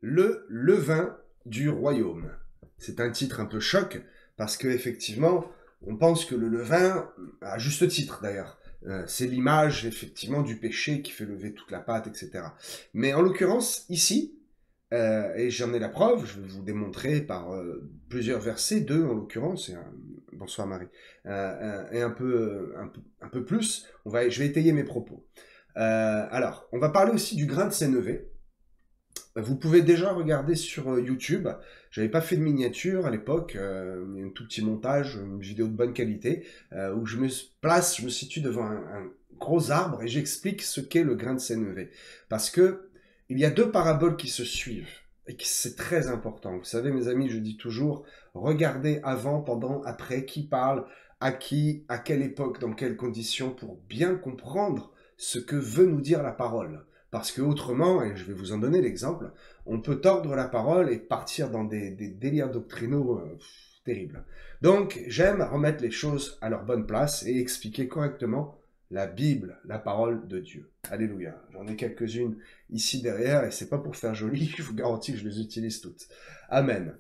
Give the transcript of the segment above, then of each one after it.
le levain du royaume. C'est un titre un peu choc, parce qu'effectivement, on pense que le levain, à juste titre d'ailleurs, c'est l'image effectivement du péché qui fait lever toute la pâte, etc. Mais en l'occurrence, ici, et j'en ai la preuve, je vais vous démontrer par plusieurs versets, deux en l'occurrence, bonsoir Marie, et un peu plus, je vais étayer mes propos. Alors, on va parler aussi du grain de sénévé. Vous pouvez déjà regarder sur YouTube. J'avais pas fait de miniature à l'époque, un tout petit montage, une vidéo de bonne qualité, où je me situe devant un gros arbre et j'explique ce qu'est le grain de sénévé. Parce que il y a deux paraboles qui se suivent et c'est très important. Vous savez, mes amis, je dis toujours, regardez avant, pendant, après, qui parle, à qui, à quelle époque, dans quelles conditions, pour bien comprendre ce que veut nous dire la parole. Parce que autrement, et je vais vous en donner l'exemple, on peut tordre la parole et partir dans des délires doctrinaux terribles. Donc, j'aime remettre les choses à leur bonne place et expliquer correctement la Bible, la parole de Dieu. Alléluia. J'en ai quelques-unes ici derrière et c'est pas pour faire joli, je vous garantis que je les utilise toutes. Amen.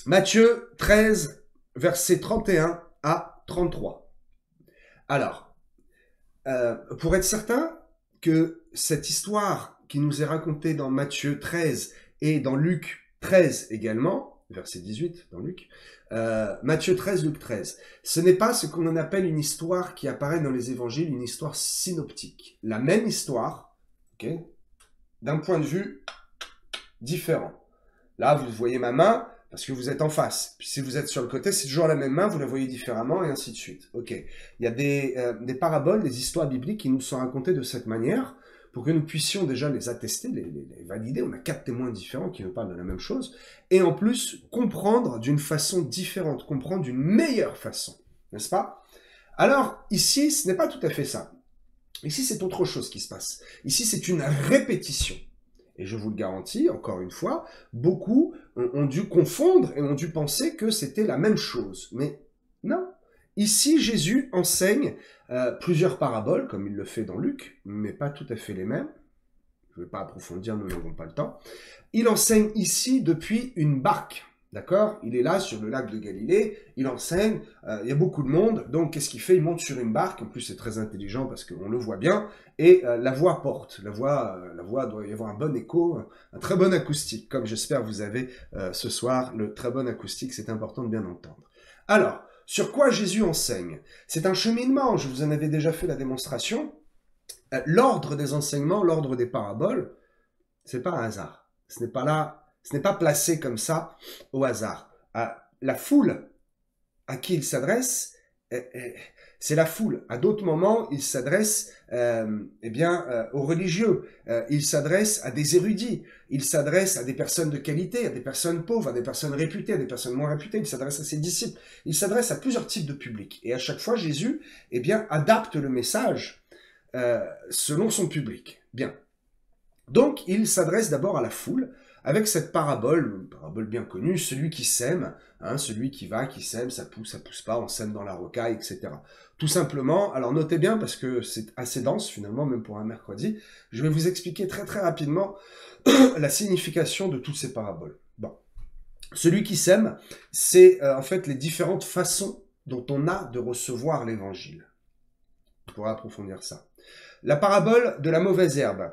Matthieu 13, versets 31 à 33. Alors, pour être certain que cette histoire qui nous est racontée dans Matthieu 13 et dans Luc 13 également, verset 18 dans Luc, Matthieu 13, Luc 13, ce n'est pas ce qu'on appelle une histoire qui apparaît dans les évangiles, une histoire synoptique. La même histoire, okay, d'un point de vue différent. Là, vous voyez ma main parce que vous êtes en face. Puis si vous êtes sur le côté, c'est toujours la même main, vous la voyez différemment, et ainsi de suite. Ok. Il y a des paraboles, des histoires bibliques qui nous sont racontées de cette manière, pour que nous puissions déjà les attester, les valider. On a 4 témoins différents qui nous parlent de la même chose, et en plus, comprendre d'une façon différente, comprendre d'une meilleure façon. N'est-ce pas? Alors, ici, ce n'est pas tout à fait ça. Ici, c'est autre chose qui se passe. Ici, c'est une répétition. Et je vous le garantis, encore une fois, beaucoup ont dû confondre et ont dû penser que c'était la même chose. Mais non. Ici, Jésus enseigne plusieurs paraboles, comme il le fait dans Luc, mais pas tout à fait les mêmes. Je ne vais pas approfondir, nous n'avons pas le temps. Il enseigne ici depuis une barque. D'accord? Il est là sur le lac de Galilée, il enseigne, il y a beaucoup de monde, donc qu'est-ce qu'il fait? Il monte sur une barque, en plus c'est très intelligent parce qu'on le voit bien, et la voix porte. La voix doit y avoir un bon écho, un très bon acoustique, comme j'espère vous avez ce soir, le très bon acoustique, c'est important de bien entendre. Alors, sur quoi Jésus enseigne? C'est un cheminement, je vous en avais déjà fait la démonstration. L'ordre des enseignements, l'ordre des paraboles, c'est pas un hasard. Ce n'est pas là. Ce n'est pas placé comme ça au hasard. La foule à qui il s'adresse, c'est la foule. À d'autres moments, il s'adresse aux religieux. Il s'adresse à des érudits. Il s'adresse à des personnes de qualité, à des personnes pauvres, à des personnes réputées, à des personnes moins réputées. Il s'adresse à ses disciples. Il s'adresse à plusieurs types de publics. Et à chaque fois, Jésus adapte le message selon son public. Bien. Donc, il s'adresse d'abord à la foule, avec cette parabole, une parabole bien connue, celui qui sème, celui qui sème, ça pousse pas, on sème dans la rocaille, etc. Tout simplement, alors notez bien, parce que c'est assez dense finalement, même pour un mercredi, je vais vous expliquer très très rapidement la signification de toutes ces paraboles. Bon. Celui qui sème, c'est en fait les différentes façons dont on a de recevoir l'évangile. On pourra approfondir ça. La parabole de la mauvaise herbe,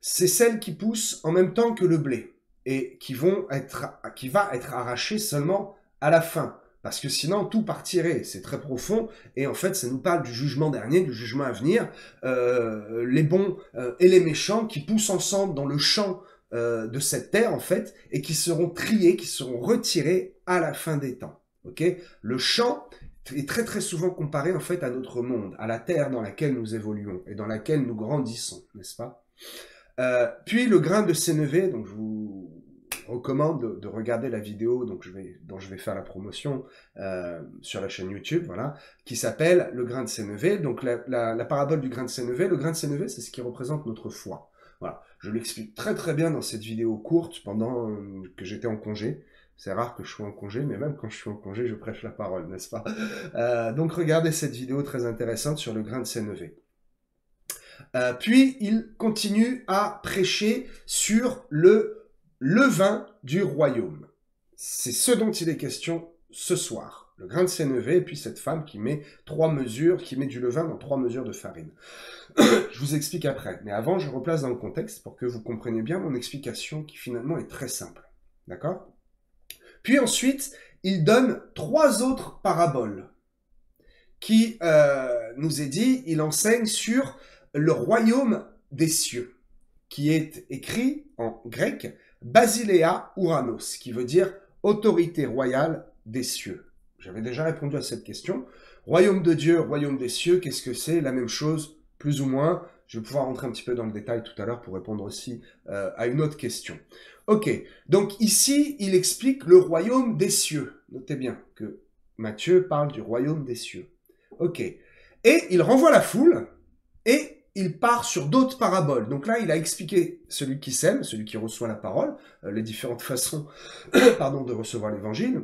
c'est celle qui pousse en même temps que le blé et qui va être arraché seulement à la fin, parce que sinon tout partirait, c'est très profond, et en fait ça nous parle du jugement dernier, du jugement à venir, les bons et les méchants qui poussent ensemble dans le champ de cette terre en fait, et qui seront triés, qui seront retirés à la fin des temps. Okay? Le champ est très très souvent comparé en fait à notre monde, à la terre dans laquelle nous évoluons et dans laquelle nous grandissons, n'est-ce pas? Puis le grain de sénévé, donc je vous recommande de regarder la vidéo dont je vais faire la promotion sur la chaîne YouTube, voilà, qui s'appelle le grain de sénévé. Donc la parabole du grain de sénévé, le grain de sénévé, c'est ce qui représente notre foi. Voilà, je l'explique très très bien dans cette vidéo courte pendant que j'étais en congé. C'est rare que je sois en congé, mais même quand je suis en congé, je prêche la parole, n'est-ce pas? Donc regardez cette vidéo très intéressante sur le grain de sénévé. Puis il continue à prêcher sur le levain du royaume. C'est ce dont il est question ce soir. Le grain de sénévé, et puis cette femme qui met 3 mesures, qui met du levain dans 3 mesures de farine. Je vous explique après, mais avant, je replace dans le contexte pour que vous compreniez bien mon explication qui finalement est très simple. D'accord? Puis ensuite, il donne 3 autres paraboles qui nous est dit, il enseigne sur le royaume des cieux, qui est écrit en grec Basileia Ouranos, qui veut dire autorité royale des cieux. J'avais déjà répondu à cette question. Royaume de Dieu, royaume des cieux, qu'est-ce que c'est? La même chose, plus ou moins. Je vais pouvoir rentrer un petit peu dans le détail tout à l'heure pour répondre aussi à une autre question. Ok, donc ici, il explique le royaume des cieux. Notez bien que Matthieu parle du royaume des cieux. Ok, et il renvoie la foule, et il part sur d'autres paraboles. Donc là, il a expliqué celui qui sème, celui qui reçoit la parole, les différentes façons de recevoir l'évangile.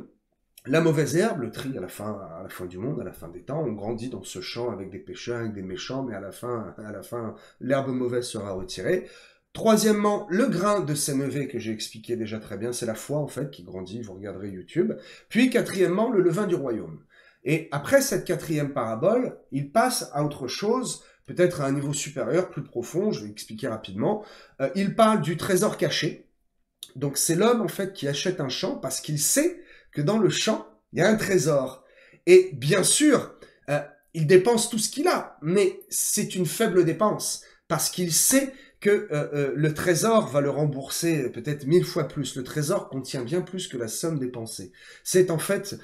La mauvaise herbe, le tri à la fin du monde, à la fin des temps, on grandit dans ce champ avec des pécheurs, avec des méchants, mais à la fin, l'herbe mauvaise sera retirée. Troisièmement, le grain de sénévé que j'ai expliqué déjà très bien, c'est la foi en fait qui grandit, vous regarderez YouTube. Puis quatrièmement, le levain du royaume. Et après cette 4e parabole, il passe à autre chose, peut-être à un niveau supérieur, plus profond, je vais expliquer rapidement. Il parle du trésor caché. Donc c'est l'homme en fait qui achète un champ parce qu'il sait que dans le champ, il y a un trésor. Et bien sûr, il dépense tout ce qu'il a, mais c'est une faible dépense, parce qu'il sait que le trésor va le rembourser peut-être 1000 fois plus. Le trésor contient bien plus que la somme dépensée. C'est en fait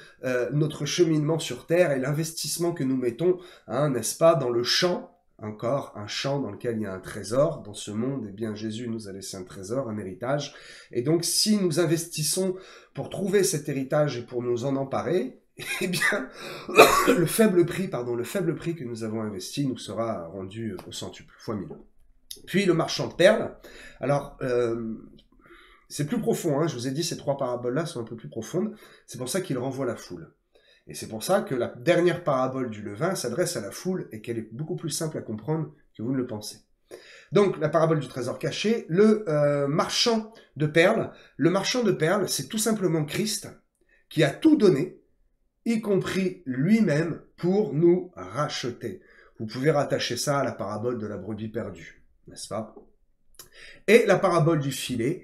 notre cheminement sur Terre et l'investissement que nous mettons, hein, n'est-ce pas, dans le champ. Encore un champ dans lequel il y a un trésor. Dans ce monde, eh bien, Jésus nous a laissé un trésor, un héritage. Et donc, si nous investissons pour trouver cet héritage et pour nous en emparer, eh bien, le faible prix que nous avons investi nous sera rendu au centuple, fois 1000. Puis, le marchand de perles. Alors, c'est plus profond, hein. Je vous ai dit, ces 3 paraboles-là sont un peu plus profondes. C'est pour ça qu'il renvoie la foule. Et c'est pour ça que la dernière parabole du levain s'adresse à la foule et qu'elle est beaucoup plus simple à comprendre que vous ne le pensez. Donc, la parabole du trésor caché, le marchand de perles. Le marchand de perles, c'est tout simplement Christ qui a tout donné, y compris lui-même, pour nous racheter. Vous pouvez rattacher ça à la parabole de la brebis perdue, n'est-ce pas? Et la parabole du filet,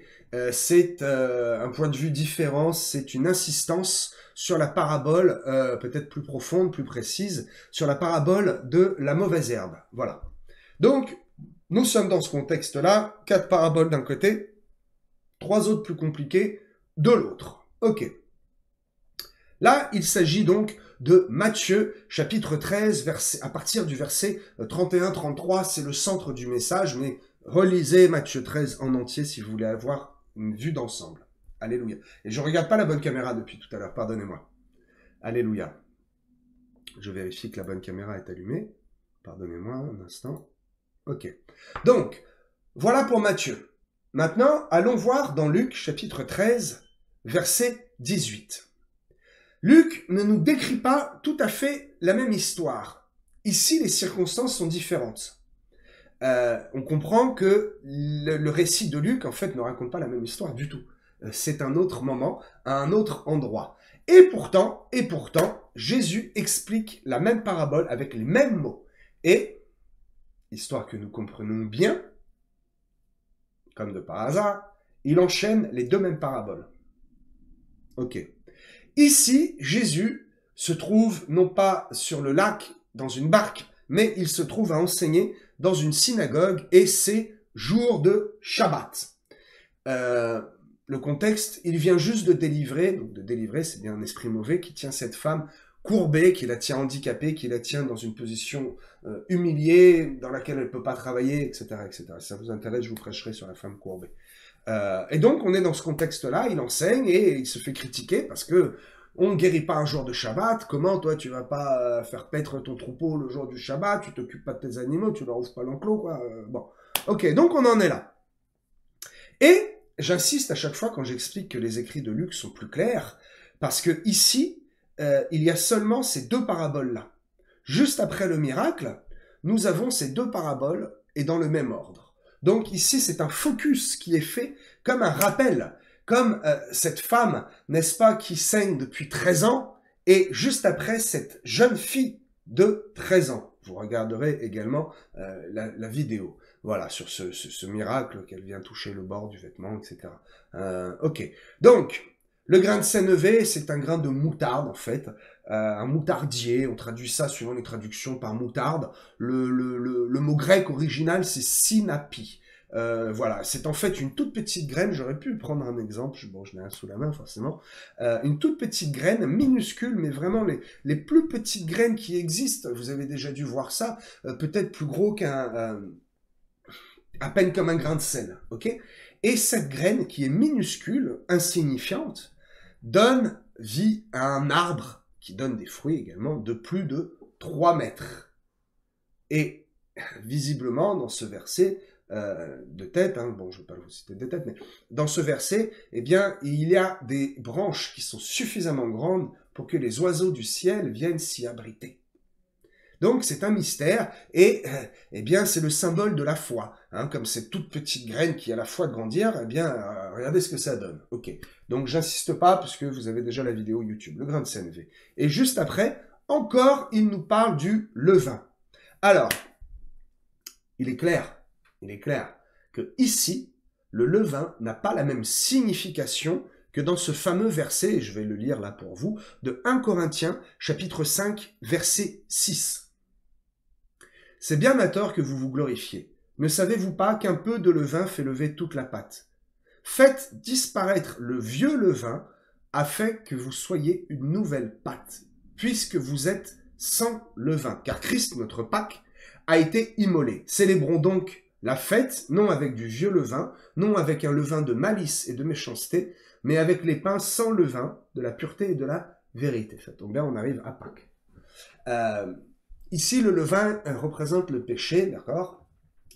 c'est un point de vue différent, c'est une insistance sur la parabole, peut-être plus profonde, plus précise, sur la parabole de la mauvaise herbe. Voilà. Donc, nous sommes dans ce contexte-là, 4 paraboles d'un côté, 3 autres plus compliquées de l'autre. Ok. Là, il s'agit donc de Matthieu, chapitre 13, à partir du verset 31-33, c'est le centre du message, mais relisez Matthieu 13 en entier si vous voulez avoir une vue d'ensemble. Alléluia. Et je ne regarde pas la bonne caméra depuis tout à l'heure, pardonnez-moi. Alléluia. Je vérifie que la bonne caméra est allumée. Pardonnez-moi un instant. Ok. Donc, voilà pour Matthieu. Maintenant, allons voir dans Luc, chapitre 13, verset 18. Luc ne nous décrit pas tout à fait la même histoire. Ici, les circonstances sont différentes. On comprend que le récit de Luc, en fait, ne raconte pas la même histoire du tout. C'est un autre moment, à un autre endroit. Et pourtant, Jésus explique la même parabole avec les mêmes mots. Et, histoire que nous comprenions bien, comme de par hasard, il enchaîne les 2 mêmes paraboles. Ok. Ici, Jésus se trouve non pas sur le lac, dans une barque, mais il se trouve à enseigner dans une synagogue, et c'est jour de Shabbat. Le contexte, il vient juste de délivrer, donc de délivrer, c'est bien un esprit mauvais qui tient cette femme courbée, qui la tient handicapée, qui la tient dans une position humiliée, dans laquelle elle ne peut pas travailler, etc., etc. Si ça vous intéresse, je vous prêcherai sur la femme courbée. Et donc, on est dans ce contexte-là, il enseigne et il se fait critiquer parce que on ne guérit pas un jour de Shabbat. Comment, toi, tu vas pas faire paître ton troupeau le jour du Shabbat, tu t'occupes pas de tes animaux, tu leur ouvres pas l'enclos, quoi. Bon. Ok, donc on en est là. Et j'insiste à chaque fois quand j'explique que les écrits de Luc sont plus clairs, parce que ici, il y a seulement ces 2 paraboles-là. Juste après le miracle, nous avons ces 2 paraboles et dans le même ordre. Donc ici, c'est un focus qui est fait comme un rappel, comme cette femme, n'est-ce pas, qui saigne depuis 13 ans, et juste après, cette jeune fille de 13 ans. Vous regarderez également la vidéo, voilà, sur ce miracle qu'elle vient toucher le bord du vêtement, etc. Ok, donc, le grain de sénévé, c'est un grain de moutarde, en fait, un moutardier, on traduit ça suivant les traductions par moutarde. Le mot grec original, c'est sinapi. Voilà, c'est en fait une toute petite graine, j'aurais pu prendre un exemple, bon, je l'ai un sous la main forcément, une toute petite graine, minuscule, mais vraiment les plus petites graines qui existent, vous avez déjà dû voir ça, peut-être plus gros à peine comme un grain de sel, ok? Et cette graine qui est minuscule, insignifiante, donne vie à un arbre qui donne des fruits également de plus de 3 mètres. Et visiblement, dans ce verset, de tête, hein, bon, je ne vais pas vous citer de tête, mais dans ce verset, eh bien, il y a des branches qui sont suffisamment grandes pour que les oiseaux du ciel viennent s'y abriter. Donc, c'est un mystère, et eh bien, c'est le symbole de la foi. Hein, comme cette toute petite graine qui a la foi de grandir, eh bien, regardez ce que ça donne. Ok, donc j'insiste pas, puisque vous avez déjà la vidéo YouTube, le grain de sénévé. Et juste après, encore, il nous parle du levain. Alors, il est clair que ici, le levain n'a pas la même signification que dans ce fameux verset, et je vais le lire là pour vous, de 1 Corinthiens, chapitre 5, verset 6. C'est bien à tort que vous vous glorifiez. Ne savez-vous pas qu'un peu de levain fait lever toute la pâte? Faites disparaître le vieux levain afin que vous soyez une nouvelle pâte, puisque vous êtes sans levain. Car Christ, notre Pâque, a été immolé. Célébrons donc la fête, non avec du vieux levain, non avec un levain de malice et de méchanceté, mais avec les pains sans levain, de la pureté et de la vérité. Ça tombe bien, on arrive à Pâques. Ici, le levain représente le péché, d'accord?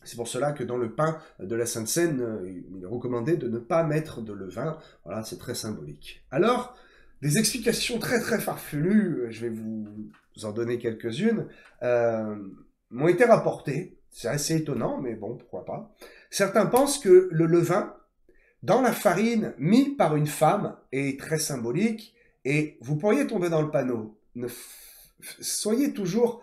C'est pour cela que dans le pain de la Sainte Seine, il est recommandé de ne pas mettre de levain. Voilà, c'est très symbolique. Alors, des explications très très farfelues, je vais vous en donner quelques-unes, m'ont été rapportées. C'est assez étonnant, mais bon, pourquoi pas. Certains pensent que le levain, dans la farine mis par une femme, est très symbolique, et vous pourriez tomber dans le panneau. Soyez toujours...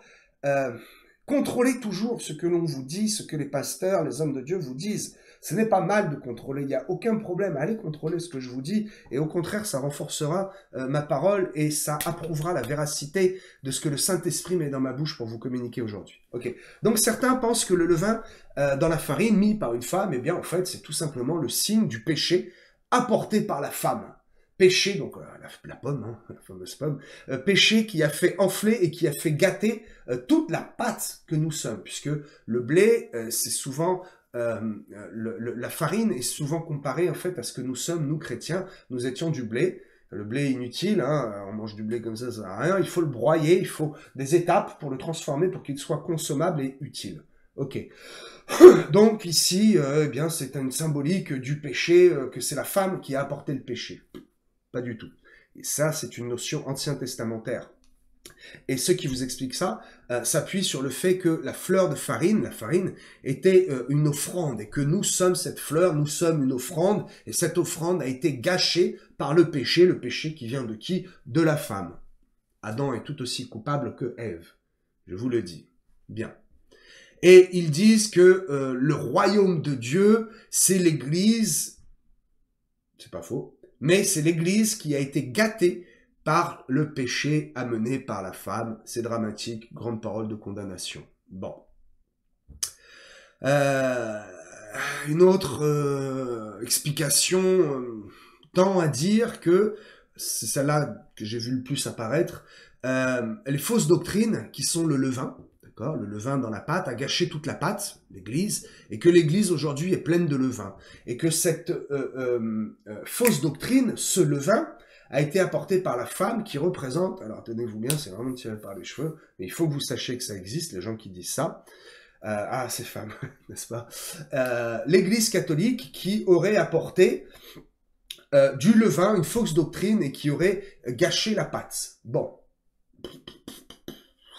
contrôlez toujours ce que l'on vous dit, ce que les pasteurs, les hommes de Dieu vous disent. Ce n'est pas mal de contrôler, il n'y a aucun problème. Allez contrôler ce que je vous dis, et au contraire, ça renforcera ma parole, et ça approuvera la véracité de ce que le Saint-Esprit met dans ma bouche pour vous communiquer aujourd'hui. Ok. Donc certains pensent que le levain dans la farine mis par une femme, eh bien en fait, c'est tout simplement le signe du péché apporté par la femme. Péché, donc la pomme, hein, la fameuse pomme, péché qui a fait enfler et qui a fait gâter toute la pâte que nous sommes, puisque le blé, c'est souvent, la farine est souvent comparée en fait à ce que nous sommes, nous chrétiens, nous étions du blé. Le blé est inutile, hein, on mange du blé comme ça sert à rien, il faut le broyer, il faut des étapes pour le transformer pour qu'il soit consommable et utile. Ok. Donc ici, eh bien, c'est une symbolique du péché, que c'est la femme qui a apporté le péché. Pas du tout. Et ça, c'est une notion ancien-testamentaire. Et ceux qui vous expliquent ça s'appuient sur le fait que la fleur de farine, la farine, était une offrande, et que nous sommes cette fleur, nous sommes une offrande, et cette offrande a été gâchée par le péché qui vient de qui? De la femme. Adam est tout aussi coupable que Ève, je vous le dis. Bien. Et ils disent que le royaume de Dieu, c'est l'Église, c'est pas faux, mais c'est l'Église qui a été gâtée par le péché amené par la femme. C'est dramatique, grande parole de condamnation. Bon. Une autre explication tend à dire que, c'est celle-là que j'ai vu le plus apparaître, les fausses doctrines qui sont le levain, le levain dans la pâte a gâché toute la pâte, l'Église, et que l'Église aujourd'hui est pleine de levain. Et que cette fausse doctrine, ce levain, a été apporté par la femme qui représente, alors tenez-vous bien, c'est vraiment tiré par les cheveux, mais il faut que vous sachiez que ça existe, les gens qui disent ça. Ces femmes, n'est-ce pas? L'Église catholique qui aurait apporté du levain, une fausse doctrine, et qui aurait gâché la pâte. Bon.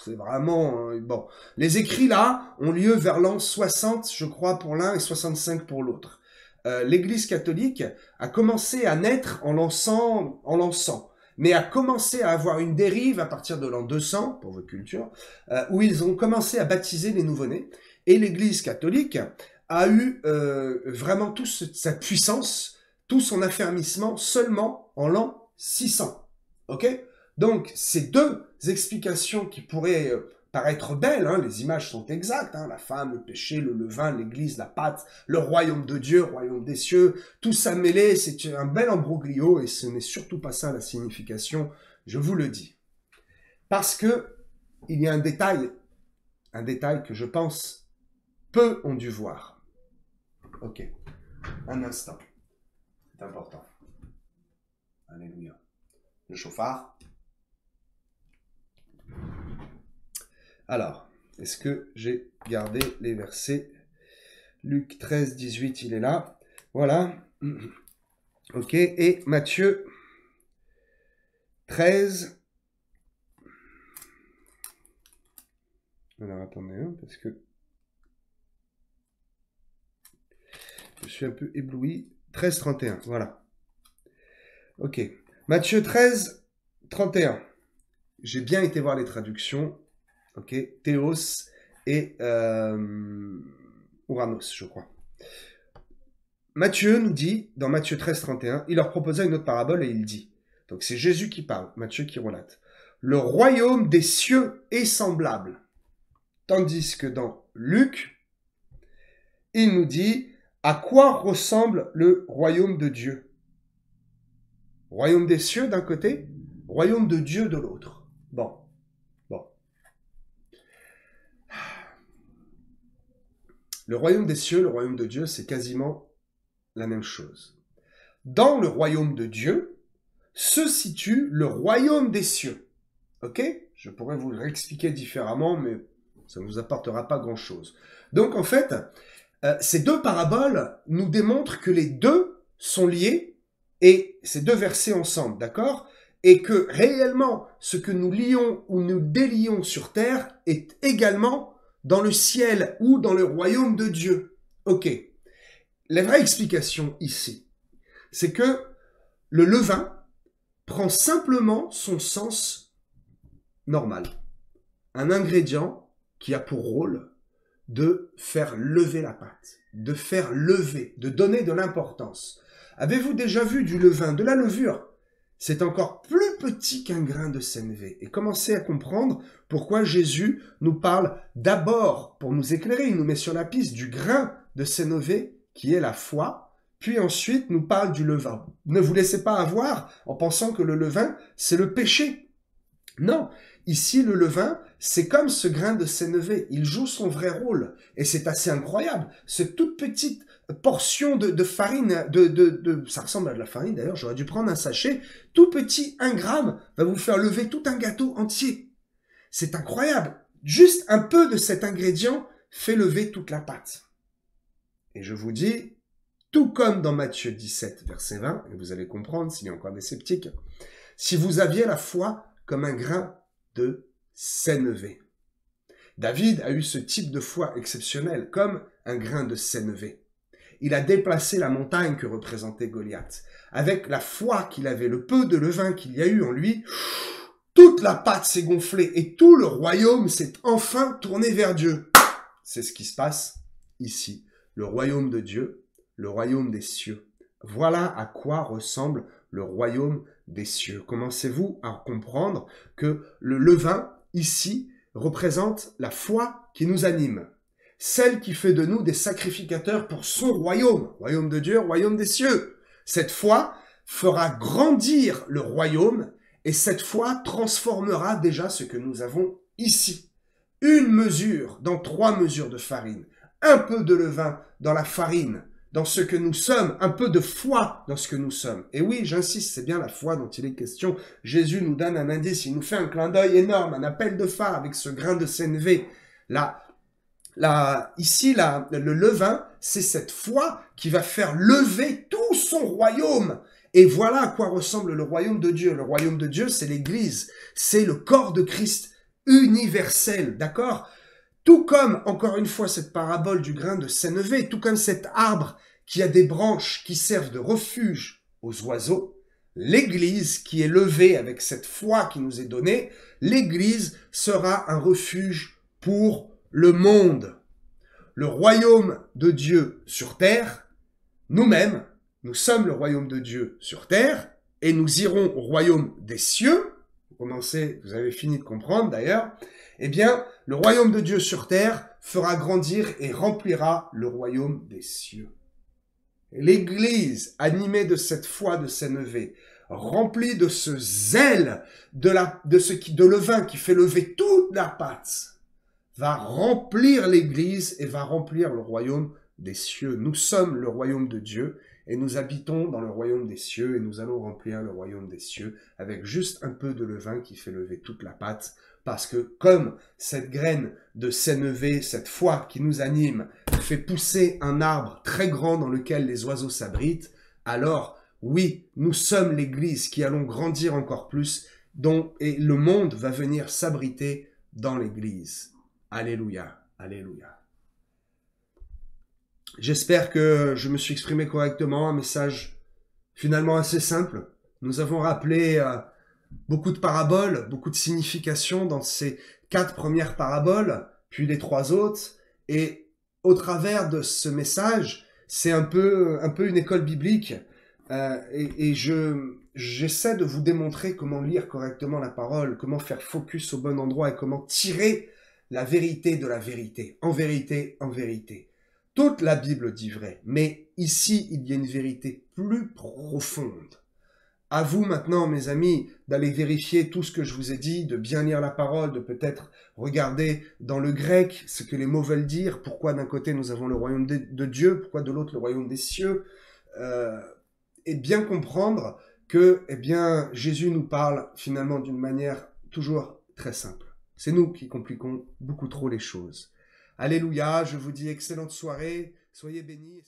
C'est vraiment... bon. Les écrits, là, ont lieu vers l'an 60, je crois, pour l'un, et 65 pour l'autre. l'Église catholique a commencé à naître en lançant, mais a commencé à avoir une dérive à partir de l'an 200, pour votre culture, où ils ont commencé à baptiser les nouveau-nés, et l'Église catholique a eu vraiment toute sa puissance, tout son affermissement seulement en l'an 600. Ok? Donc, ces deux explications qui pourraient paraître belles, hein, les images sont exactes, hein, la femme, le péché, le levain, l'église, la pâte, le royaume de Dieu, le royaume des cieux, tout ça mêlé, c'est un bel embroglio, et ce n'est surtout pas ça la signification, je vous le dis. Parce que il y a un détail que je pense peu ont dû voir. Ok, un instant, c'est important. Alléluia. Le chauffard. Alors, est-ce que j'ai gardé les versets? Luc 13, 18, il est là. Voilà. Ok, et Matthieu 13. Alors, attendez, hein, parce que je suis un peu ébloui. 13, 31, voilà. Ok. Matthieu 13, 31. J'ai bien été voir les traductions. Ok. Théos et Ouranos, je crois. Matthieu nous dit, dans Matthieu 13, 31, il leur proposa une autre parabole et il dit, donc c'est Jésus qui parle, Matthieu qui relate, le royaume des cieux est semblable. Tandis que dans Luc, il nous dit, à quoi ressemble le royaume de Dieu? Royaume des cieux d'un côté, royaume de Dieu de l'autre. Bon. Le royaume des cieux, le royaume de Dieu, c'est quasiment la même chose. Dans le royaume de Dieu se situe le royaume des cieux. Ok? Je pourrais vous le réexpliquer différemment, mais ça ne vous apportera pas grand-chose. Donc en fait, ces deux paraboles nous démontrent que les deux sont liés, et ces deux versets ensemble, d'accord? Et que réellement, ce que nous lions ou nous délions sur terre est également dans le ciel ou dans le royaume de Dieu. Ok. La vraie explication ici, c'est que le levain prend simplement son sens normal. Un ingrédient qui a pour rôle de faire lever la pâte, de faire lever, de donner de l'importance. Avez-vous déjà vu du levain, de la levure? C'est encore plus petit qu'un grain de sénévé. Et commencez à comprendre pourquoi Jésus nous parle d'abord, pour nous éclairer, il nous met sur la piste du grain de sénévé, qui est la foi, puis ensuite nous parle du levain. Ne vous laissez pas avoir en pensant que le levain, c'est le péché. Non, ici le levain, c'est comme ce grain de sénévé, il joue son vrai rôle. Et c'est assez incroyable, cette toute petite portion de farine, ça ressemble à de la farine d'ailleurs, j'aurais dû prendre un sachet, tout petit, 1 gramme, va vous faire lever tout un gâteau entier. C'est incroyable, juste un peu de cet ingrédient fait lever toute la pâte. Et je vous dis, tout comme dans Matthieu 17, verset 20, et vous allez comprendre s'il y a encore des sceptiques, si vous aviez la foi comme un grain de sénévé. David a eu ce type de foi exceptionnel, comme un grain de sénévé. Il a déplacé la montagne que représentait Goliath. Avec la foi qu'il avait, le peu de levain qu'il y a eu en lui, toute la pâte s'est gonflée et tout le royaume s'est enfin tourné vers Dieu. C'est ce qui se passe ici. Le royaume de Dieu, le royaume des cieux. Voilà à quoi ressemble le royaume des cieux. Commencez-vous à comprendre que le levain, ici, représente la foi qui nous anime. Celle qui fait de nous des sacrificateurs pour son royaume. Royaume de Dieu, royaume des cieux. Cette foi fera grandir le royaume et cette foi transformera déjà ce que nous avons ici. Une mesure dans 3 mesures de farine. Un peu de levain dans la farine, dans ce que nous sommes, un peu de foi dans ce que nous sommes. Et oui, j'insiste, c'est bien la foi dont il est question. Jésus nous donne un indice, il nous fait un clin d'œil énorme, un appel de phare avec ce grain de sénévé. Ici, le levain, c'est cette foi qui va faire lever tout son royaume. Et voilà à quoi ressemble le royaume de Dieu. Le royaume de Dieu, c'est l'Église, c'est le corps de Christ universel, d'accord? Tout comme, encore une fois, cette parabole du grain de sénévé, tout comme cet arbre qui a des branches qui servent de refuge aux oiseaux, l'Église qui est levée avec cette foi qui nous est donnée, l'Église sera un refuge pour le monde. Le royaume de Dieu sur terre, nous-mêmes, nous sommes le royaume de Dieu sur terre, et nous irons au royaume des cieux. Vous avez fini de comprendre d'ailleurs. Eh bien, le royaume de Dieu sur terre fera grandir et remplira le royaume des cieux. L'Église, animée de cette foi de Sénévé, remplie de ce zèle, de levain qui fait lever toute la pâte, va remplir l'Église et va remplir le royaume des cieux. Nous sommes le royaume de Dieu et nous habitons dans le royaume des cieux et nous allons remplir le royaume des cieux avec juste un peu de levain qui fait lever toute la pâte. Parce que comme cette graine de sénévé, cette foi qui nous anime, fait pousser un arbre très grand dans lequel les oiseaux s'abritent, alors oui, nous sommes l'Église qui allons grandir encore plus et le monde va venir s'abriter dans l'Église. Alléluia, alléluia. J'espère que je me suis exprimé correctement, un message finalement assez simple. Nous avons rappelé beaucoup de paraboles, beaucoup de significations dans ces 4 premières paraboles, puis les 3 autres. Et au travers de ce message, c'est un peu une école biblique. Et j'essaie de vous démontrer comment lire correctement la parole, comment faire focus au bon endroit et comment tirer la vérité de la vérité. En vérité, en vérité. Toute la Bible dit vrai, mais ici, il y a une vérité plus profonde. À vous maintenant, mes amis, d'aller vérifier tout ce que je vous ai dit, de bien lire la parole, de peut-être regarder dans le grec ce que les mots veulent dire, pourquoi d'un côté nous avons le royaume de Dieu, pourquoi de l'autre le royaume des cieux, et bien comprendre que Jésus nous parle finalement d'une manière toujours très simple. C'est nous qui compliquons beaucoup trop les choses. Alléluia, je vous dis excellente soirée, soyez bénis.